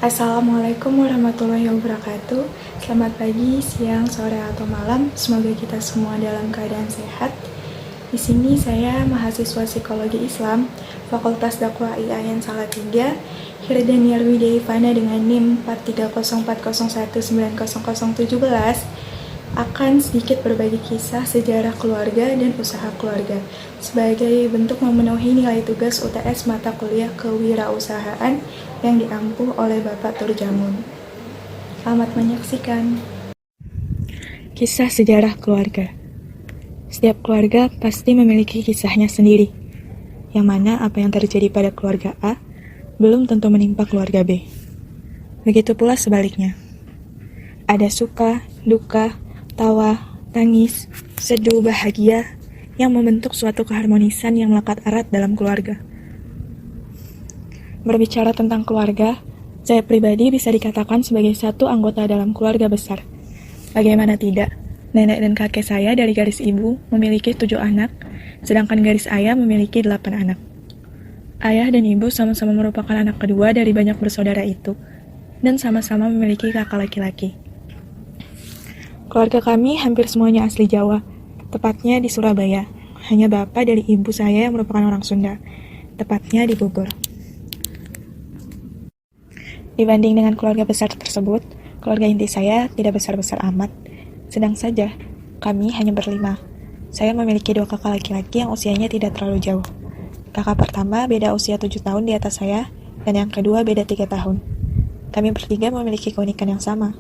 Assalamualaikum warahmatullahi wabarakatuh. Selamat pagi, siang, sore, atau malam. Semoga kita semua dalam keadaan sehat. Di sini saya mahasiswa Psikologi Islam, Fakultas Dakwah IAIN Salatiga, Hirdaniar Widya Ivana dengan NIM 43040190017 akan sedikit berbagi kisah sejarah keluarga dan usaha keluarga sebagai bentuk memenuhi nilai tugas UTS mata kuliah kewirausahaan yang diampu oleh Bapak Turjamun. Selamat menyaksikan. Kisah sejarah keluarga. Setiap keluarga pasti memiliki kisahnya sendiri, yang mana apa yang terjadi pada keluarga A belum tentu menimpa keluarga B. Begitu pula sebaliknya. Ada suka, duka, tawa, tangis, seduh, bahagia yang membentuk suatu keharmonisan yang melekat erat dalam keluarga. Berbicara tentang keluarga, saya pribadi bisa dikatakan sebagai satu anggota dalam keluarga besar. Bagaimana tidak, nenek dan kakek saya dari garis ibu memiliki 7 anak, sedangkan garis ayah memiliki 8 anak. Ayah dan ibu sama-sama merupakan anak kedua dari banyak bersaudara itu, dan sama-sama memiliki kakak laki-laki. Keluarga kami hampir semuanya asli Jawa, tepatnya di Surabaya. Hanya bapak dari ibu saya yang merupakan orang Sunda, tepatnya di Bogor. Dibanding dengan keluarga besar tersebut, keluarga inti saya tidak besar-besar amat. Sedang saja, kami hanya berlima. Saya memiliki 2 kakak laki-laki yang usianya tidak terlalu jauh. Kakak pertama beda usia 7 tahun di atas saya, dan yang kedua beda 3 tahun. Kami bertiga memiliki keunikan yang sama.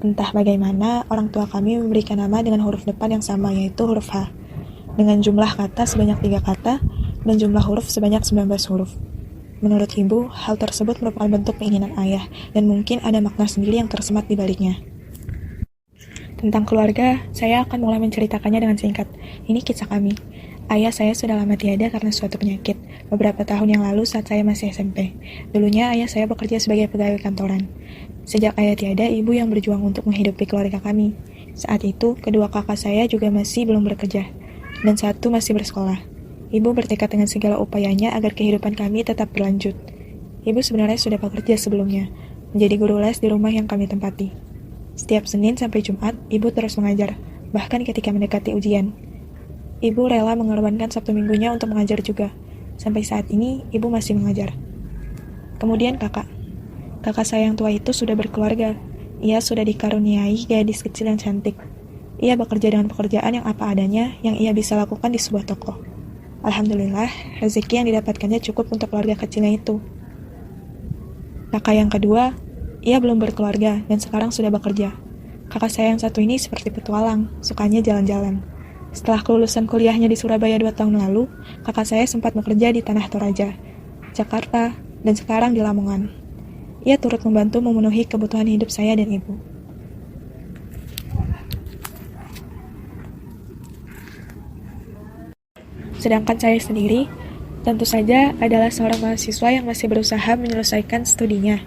Entah bagaimana, orang tua kami memberikan nama dengan huruf depan yang sama, yaitu huruf H, dengan jumlah kata sebanyak 3 kata, dan jumlah huruf sebanyak 19 huruf. Menurut ibu, hal tersebut merupakan bentuk keinginan ayah, dan mungkin ada makna sendiri yang tersemat di baliknya. Tentang keluarga, saya akan mulai menceritakannya dengan singkat. Ini kisah kami. Ayah saya sudah lama tiada karena suatu penyakit, beberapa tahun yang lalu saat saya masih SMP. Dulunya ayah saya bekerja sebagai pegawai kantoran. Sejak ayah tiada, ibu yang berjuang untuk menghidupi keluarga kami. Saat itu, kedua kakak saya juga masih belum bekerja, dan satu masih bersekolah. Ibu bertekad dengan segala upayanya agar kehidupan kami tetap berlanjut. Ibu sebenarnya sudah bekerja sebelumnya, menjadi guru les di rumah yang kami tempati. Setiap Senin sampai Jumat, ibu terus mengajar, bahkan ketika mendekati ujian. Ibu rela mengorbankan Sabtu Minggunya untuk mengajar juga. Sampai saat ini, ibu masih mengajar. Kemudian kakak. Kakak saya yang tua itu sudah berkeluarga. Ia sudah dikaruniai gadis kecil yang cantik. Ia bekerja dengan pekerjaan yang apa adanya yang ia bisa lakukan di sebuah toko. Alhamdulillah, rezeki yang didapatkannya cukup untuk keluarga kecilnya itu. Kakak yang kedua, ia belum berkeluarga dan sekarang sudah bekerja. Kakak saya yang satu ini seperti petualang, sukanya jalan-jalan. Setelah kelulusan kuliahnya di Surabaya 2 tahun lalu, kakak saya sempat bekerja di Tanah Toraja, Jakarta, dan sekarang di Lamongan. Ia turut membantu memenuhi kebutuhan hidup saya dan ibu. Sedangkan saya sendiri, tentu saja adalah seorang mahasiswa yang masih berusaha menyelesaikan studinya.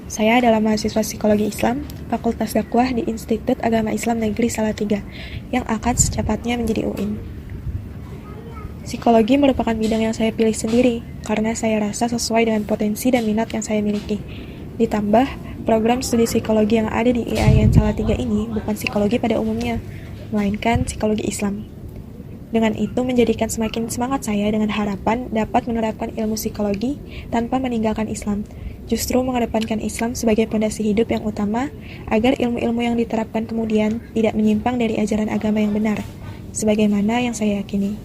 Saya adalah mahasiswa Psikologi Islam, Fakultas Dakwah di Institut Agama Islam Negeri Salatiga, yang akan secepatnya menjadi UIN. Psikologi merupakan bidang yang saya pilih sendiri, karena saya rasa sesuai dengan potensi dan minat yang saya miliki. Ditambah, program studi psikologi yang ada di IAIN Salatiga ini bukan psikologi pada umumnya, melainkan psikologi Islam. Dengan itu menjadikan semakin semangat saya dengan harapan dapat menerapkan ilmu psikologi tanpa meninggalkan Islam, justru mengedepankan Islam sebagai pondasi hidup yang utama agar ilmu-ilmu yang diterapkan kemudian tidak menyimpang dari ajaran agama yang benar, sebagaimana yang saya yakini.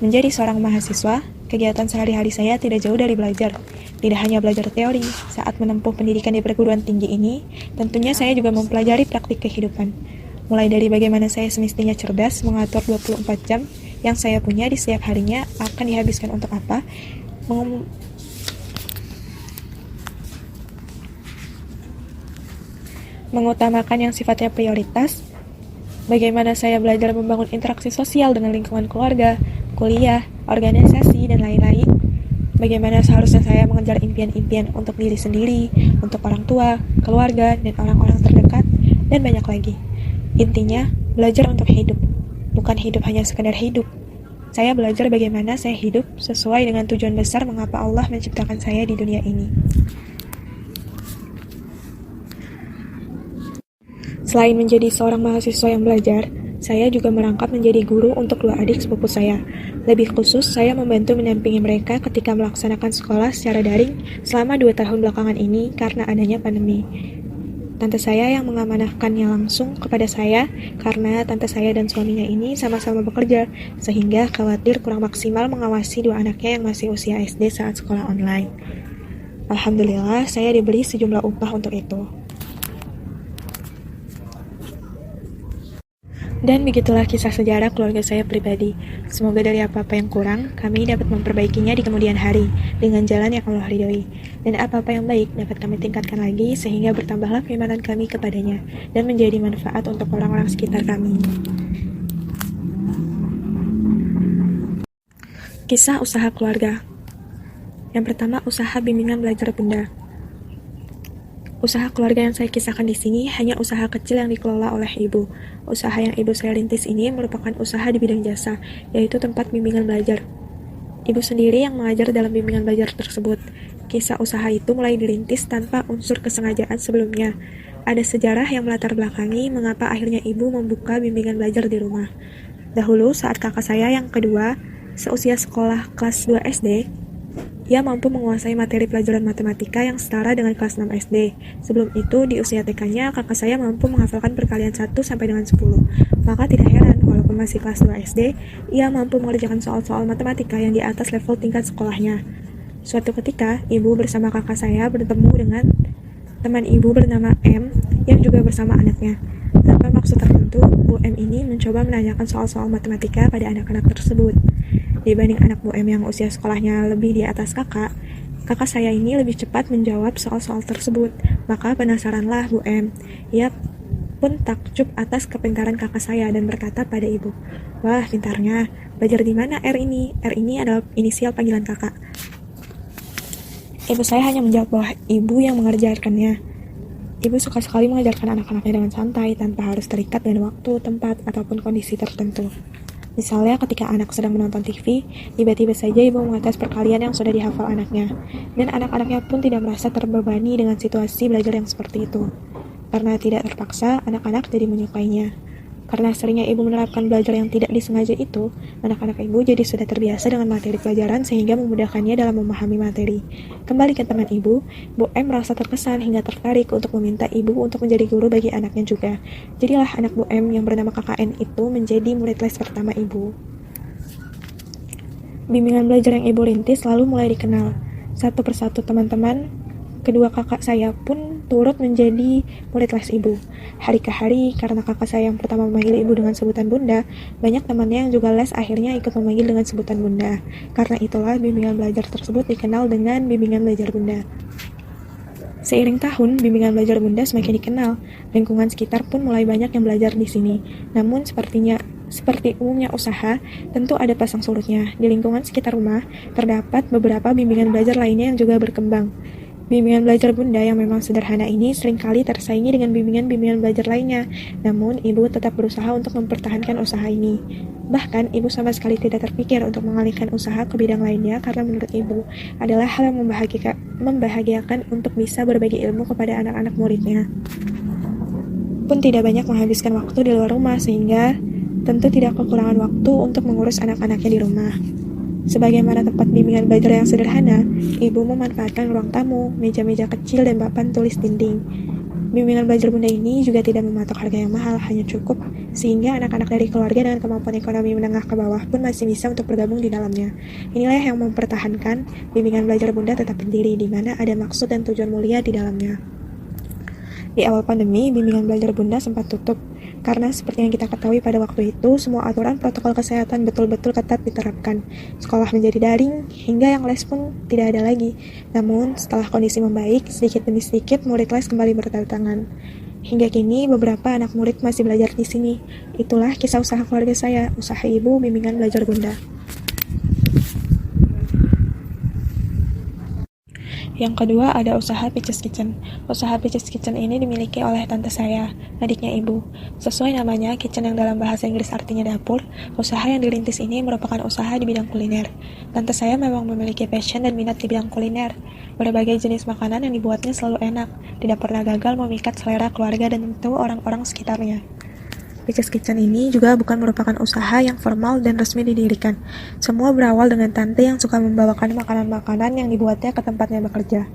Menjadi seorang mahasiswa, kegiatan sehari-hari saya tidak jauh dari belajar. Tidak hanya belajar teori, saat menempuh pendidikan di perguruan tinggi ini, tentunya saya juga mempelajari praktik kehidupan. Mulai dari bagaimana saya semestinya cerdas mengatur 24 jam yang saya punya di setiap harinya akan dihabiskan untuk apa, mengutamakan yang sifatnya prioritas, bagaimana saya belajar membangun interaksi sosial dengan lingkungan keluarga, kuliah, organisasi, dan lain-lain, bagaimana seharusnya saya mengejar impian-impian untuk diri sendiri, untuk orang tua, keluarga, dan orang-orang terdekat, dan banyak lagi. Intinya, belajar untuk hidup, bukan hidup hanya sekedar hidup. Saya belajar bagaimana saya hidup sesuai dengan tujuan besar mengapa Allah menciptakan saya di dunia ini. Selain menjadi seorang mahasiswa yang belajar, saya juga merangkap menjadi guru untuk 2 adik sepupu saya. Lebih khusus, saya membantu mendampingi mereka ketika melaksanakan sekolah secara daring selama 2 tahun belakangan ini karena adanya pandemi. Tante saya yang mengamanahkannya langsung kepada saya karena tante saya dan suaminya ini sama-sama bekerja, sehingga khawatir kurang maksimal mengawasi 2 anaknya yang masih usia SD saat sekolah online. Alhamdulillah, saya diberi sejumlah upah untuk itu. Dan begitulah kisah sejarah keluarga saya pribadi. Semoga dari apa-apa yang kurang, kami dapat memperbaikinya di kemudian hari, dengan jalan yang Allah ridhoi. Dan apa-apa yang baik dapat kami tingkatkan lagi, sehingga bertambahlah keimanan kami kepadanya, dan menjadi manfaat untuk orang-orang sekitar kami. Kisah usaha keluarga. Yang pertama, usaha bimbingan belajar Bunda. Usaha keluarga yang saya kisahkan di sini hanya usaha kecil yang dikelola oleh ibu. Usaha yang ibu saya rintis ini merupakan usaha di bidang jasa, yaitu tempat bimbingan belajar. Ibu sendiri yang mengajar dalam bimbingan belajar tersebut. Kisah usaha itu mulai dirintis tanpa unsur kesengajaan sebelumnya. Ada sejarah yang melatar belakangi mengapa akhirnya ibu membuka bimbingan belajar di rumah. Dahulu saat kakak saya yang kedua, seusia sekolah kelas 2 SD, ia mampu menguasai materi pelajaran matematika yang setara dengan kelas 6 SD. Sebelum itu, di usia TK-nya, kakak saya mampu menghafalkan perkalian 1 sampai dengan 10. Maka tidak heran, walaupun masih kelas 2 SD, ia mampu mengerjakan soal-soal matematika yang di atas level tingkat sekolahnya. Suatu ketika, ibu bersama kakak saya bertemu dengan teman ibu bernama M, yang juga bersama anaknya. Tanpa maksud tertentu, Bu M ini mencoba menanyakan soal-soal matematika pada anak-anak tersebut. Dibanding anak Bu M yang usia sekolahnya lebih di atas kakak saya ini lebih cepat menjawab soal-soal tersebut. Maka penasaranlah Bu M. Ia pun takjub atas kepintaran kakak saya dan berkata pada ibu, "Wah, pintarnya. Belajar di mana R ini? R ini adalah inisial panggilan kakak." Ibu saya hanya menjawab bahwa ibu yang mengajarkannya. Ibu suka sekali mengajarkan anak-anaknya dengan santai, tanpa harus terikat dengan waktu, tempat, ataupun kondisi tertentu. Misalnya ketika anak sedang menonton TV, tiba-tiba saja ibu mengetes perkalian yang sudah dihafal anaknya, dan anak-anaknya pun tidak merasa terbebani dengan situasi belajar yang seperti itu. Karena tidak terpaksa, anak-anak jadi menyukainya. Karena seringnya ibu menerapkan belajar yang tidak disengaja itu, anak-anak ibu jadi sudah terbiasa dengan materi pelajaran sehingga memudahkannya dalam memahami materi. Kembali ke teman ibu, Bu M merasa terkesan hingga tertarik untuk meminta ibu untuk menjadi guru bagi anaknya juga. Jadilah anak Bu M yang bernama KKN itu menjadi murid les pertama ibu. Bimbingan belajar yang ibu rintis lalu mulai dikenal. Satu persatu teman-teman kedua kakak saya pun turut menjadi murid les ibu. Hari ke hari, karena kakak saya yang pertama memanggil ibu dengan sebutan Bunda, banyak temannya yang juga les akhirnya ikut memanggil dengan sebutan Bunda. Karena itulah bimbingan belajar tersebut dikenal dengan bimbingan belajar Bunda. Seiring tahun, bimbingan belajar Bunda semakin dikenal. Lingkungan sekitar pun mulai banyak yang belajar di sini. Namun seperti umumnya usaha, tentu ada pasang surutnya. Di lingkungan sekitar rumah, terdapat beberapa bimbingan belajar lainnya yang juga berkembang. Bimbingan belajar Bunda yang memang sederhana ini seringkali tersaingi dengan bimbingan-bimbingan belajar lainnya. Namun, ibu tetap berusaha untuk mempertahankan usaha ini. Bahkan, ibu sama sekali tidak terpikir untuk mengalihkan usaha ke bidang lainnya karena menurut ibu adalah hal yang membahagiakan untuk bisa berbagi ilmu kepada anak-anak muridnya. Pun tidak banyak menghabiskan waktu di luar rumah sehingga tentu tidak kekurangan waktu untuk mengurus anak-anaknya di rumah. Sebagaimana tempat bimbingan belajar yang sederhana, ibu memanfaatkan ruang tamu, meja-meja kecil, dan papan tulis dinding. Bimbingan belajar Bunda ini juga tidak mematok harga yang mahal, hanya cukup, sehingga anak-anak dari keluarga dengan kemampuan ekonomi menengah ke bawah pun masih bisa untuk bergabung di dalamnya. Inilah yang mempertahankan bimbingan belajar Bunda tetap berdiri, di mana ada maksud dan tujuan mulia di dalamnya. Di awal pandemi, bimbingan belajar Bunda sempat tutup, karena seperti yang kita ketahui pada waktu itu, semua aturan protokol kesehatan betul-betul ketat diterapkan. Sekolah menjadi daring, hingga yang les pun tidak ada lagi. Namun, setelah kondisi membaik, sedikit demi sedikit murid les kembali berdatangan. Hingga kini, beberapa anak murid masih belajar di sini. Itulah kisah usaha keluarga saya, usaha ibu bimbingan belajar Bunda. Yang kedua ada usaha Peaches Kitchen. Usaha Peaches Kitchen ini dimiliki oleh tante saya, adiknya ibu. Sesuai namanya, kitchen yang dalam bahasa Inggris artinya dapur, usaha yang dirintis ini merupakan usaha di bidang kuliner. Tante saya memang memiliki passion dan minat di bidang kuliner. Berbagai jenis makanan yang dibuatnya selalu enak, tidak pernah gagal memikat selera keluarga dan tentu orang-orang sekitarnya. Peaches Kitchen ini juga bukan merupakan usaha yang formal dan resmi didirikan. Semua berawal dengan tante yang suka membawakan makanan-makanan yang dibuatnya ke tempatnya bekerja.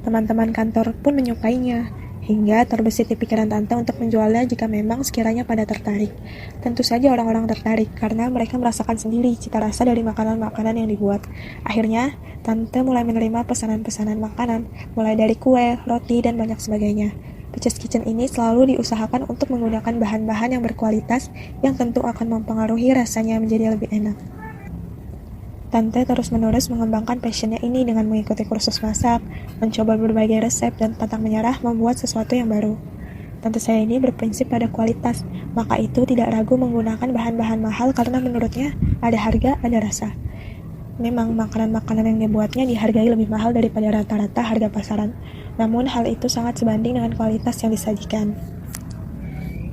Teman-teman kantor pun menyukainya, hingga terbesit di pikiran tante untuk menjualnya jika memang sekiranya pada tertarik. Tentu saja orang-orang tertarik, karena mereka merasakan sendiri cita rasa dari makanan-makanan yang dibuat. Akhirnya, tante mulai menerima pesanan-pesanan makanan, mulai dari kue, roti, dan banyak sebagainya. Peaches Kitchen ini selalu diusahakan untuk menggunakan bahan-bahan yang berkualitas yang tentu akan mempengaruhi rasanya menjadi lebih enak. Tante terus-menerus mengembangkan passionnya ini dengan mengikuti kursus masak, mencoba berbagai resep, dan pantang menyerah membuat sesuatu yang baru. Tante saya ini berprinsip pada kualitas, maka itu tidak ragu menggunakan bahan-bahan mahal karena menurutnya ada harga, ada rasa. Memang makanan-makanan yang dibuatnya dihargai lebih mahal daripada rata-rata harga pasaran, namun hal itu sangat sebanding dengan kualitas yang disajikan.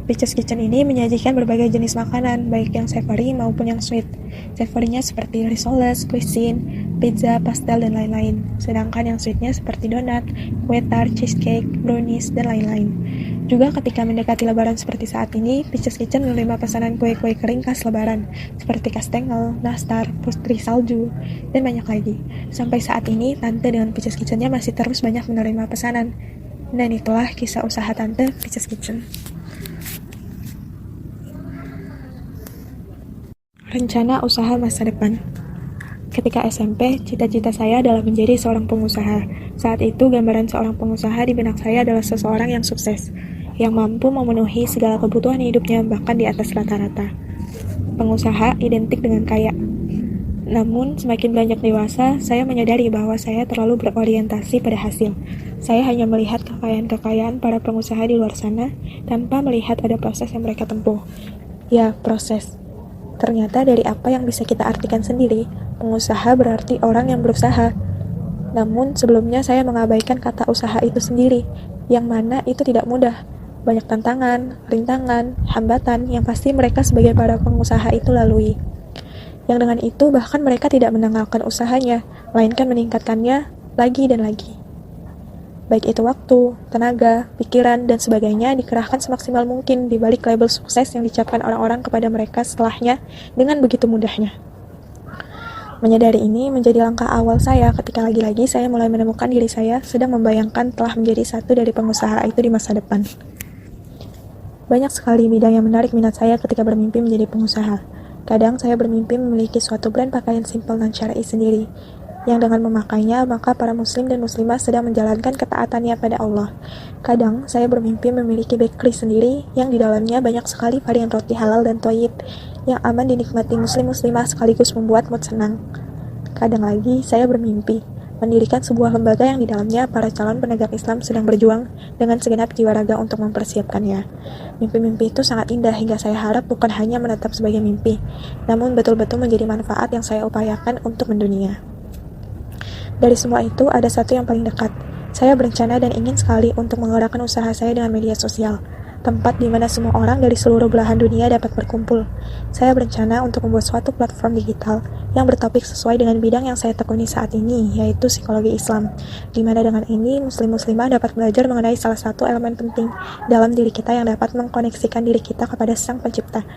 Peaches Kitchen ini menyajikan berbagai jenis makanan, baik yang savory maupun yang sweet. Savory-nya seperti risoles, cuisine, pizza, pastel, dan lain-lain. Sedangkan yang sweet-nya seperti donat, kue tart, cheesecake, brownies, dan lain-lain. Juga ketika mendekati lebaran seperti saat ini, Peaches Kitchen menerima pesanan kue-kue kering khas lebaran, seperti kastengel, nastar, putri salju, dan banyak lagi. Sampai saat ini, Tante dengan Peaches Kitchen-nya masih terus banyak menerima pesanan. Dan itulah kisah usaha Tante Peaches Kitchen. Rencana usaha masa depan. Ketika SMP, cita-cita saya adalah menjadi seorang pengusaha. Saat itu, gambaran seorang pengusaha di benak saya adalah seseorang yang sukses, yang mampu memenuhi segala kebutuhan hidupnya bahkan di atas rata-rata. Pengusaha identik dengan kaya. Namun, semakin beranjak dewasa, saya menyadari bahwa saya terlalu berorientasi pada hasil. Saya hanya melihat kekayaan-kekayaan para pengusaha di luar sana, tanpa melihat ada proses yang mereka tempuh. Ya, proses. Ternyata dari apa yang bisa kita artikan sendiri, pengusaha berarti orang yang berusaha. Namun sebelumnya saya mengabaikan kata usaha itu sendiri, yang mana itu tidak mudah. Banyak tantangan, rintangan, hambatan yang pasti mereka sebagai para pengusaha itu lalui. Yang dengan itu bahkan mereka tidak menanggalkan usahanya, melainkan meningkatkannya lagi dan lagi. Baik itu waktu, tenaga, pikiran, dan sebagainya dikerahkan semaksimal mungkin di balik label sukses yang dicapkan orang-orang kepada mereka setelahnya dengan begitu mudahnya. Menyadari ini menjadi langkah awal saya ketika lagi-lagi saya mulai menemukan diri saya sedang membayangkan telah menjadi satu dari pengusaha itu di masa depan. Banyak sekali bidang yang menarik minat saya ketika bermimpi menjadi pengusaha. Kadang saya bermimpi memiliki suatu brand pakaian simpel dan syar'i sendiri, yang dengan memakainya, maka para muslim dan muslimah sedang menjalankan ketaatannya pada Allah. Kadang, saya bermimpi memiliki bakery sendiri, yang di dalamnya banyak sekali varian roti halal dan thayyib, yang aman dinikmati muslim-muslimah sekaligus membuat mood senang. Kadang lagi, saya bermimpi mendirikan sebuah lembaga yang di dalamnya para calon penegak Islam sedang berjuang dengan segenap jiwa raga untuk mempersiapkannya. Mimpi-mimpi itu sangat indah hingga saya harap bukan hanya menetap sebagai mimpi, namun betul-betul menjadi manfaat yang saya upayakan untuk mendunia. Dari semua itu, ada satu yang paling dekat. Saya berencana dan ingin sekali untuk menggerakkan usaha saya dengan media sosial, tempat di mana semua orang dari seluruh belahan dunia dapat berkumpul. Saya berencana untuk membuat suatu platform digital yang bertopik sesuai dengan bidang yang saya tekuni saat ini, yaitu psikologi Islam, di mana dengan ini muslim-muslimah dapat belajar mengenai salah satu elemen penting dalam diri kita yang dapat mengkoneksikan diri kita kepada Sang Pencipta,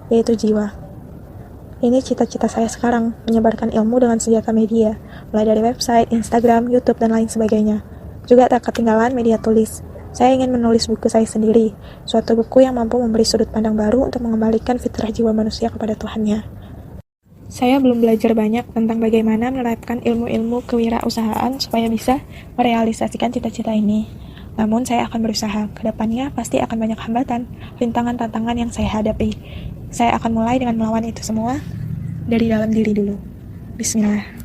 yaitu jiwa. Ini cita-cita saya sekarang, menyebarkan ilmu dengan senjata media, mulai dari website, Instagram, YouTube, dan lain sebagainya. Juga tak ketinggalan media tulis. Saya ingin menulis buku saya sendiri, suatu buku yang mampu memberi sudut pandang baru untuk mengembalikan fitrah jiwa manusia kepada Tuhannya. Saya belum belajar banyak tentang bagaimana menerapkan ilmu-ilmu kewirausahaan supaya bisa merealisasikan cita-cita ini. Namun saya akan berusaha, kedepannya pasti akan banyak hambatan, rintangan-tantangan yang saya hadapi. Saya akan mulai dengan melawan itu semua dari dalam diri dulu. Bismillah.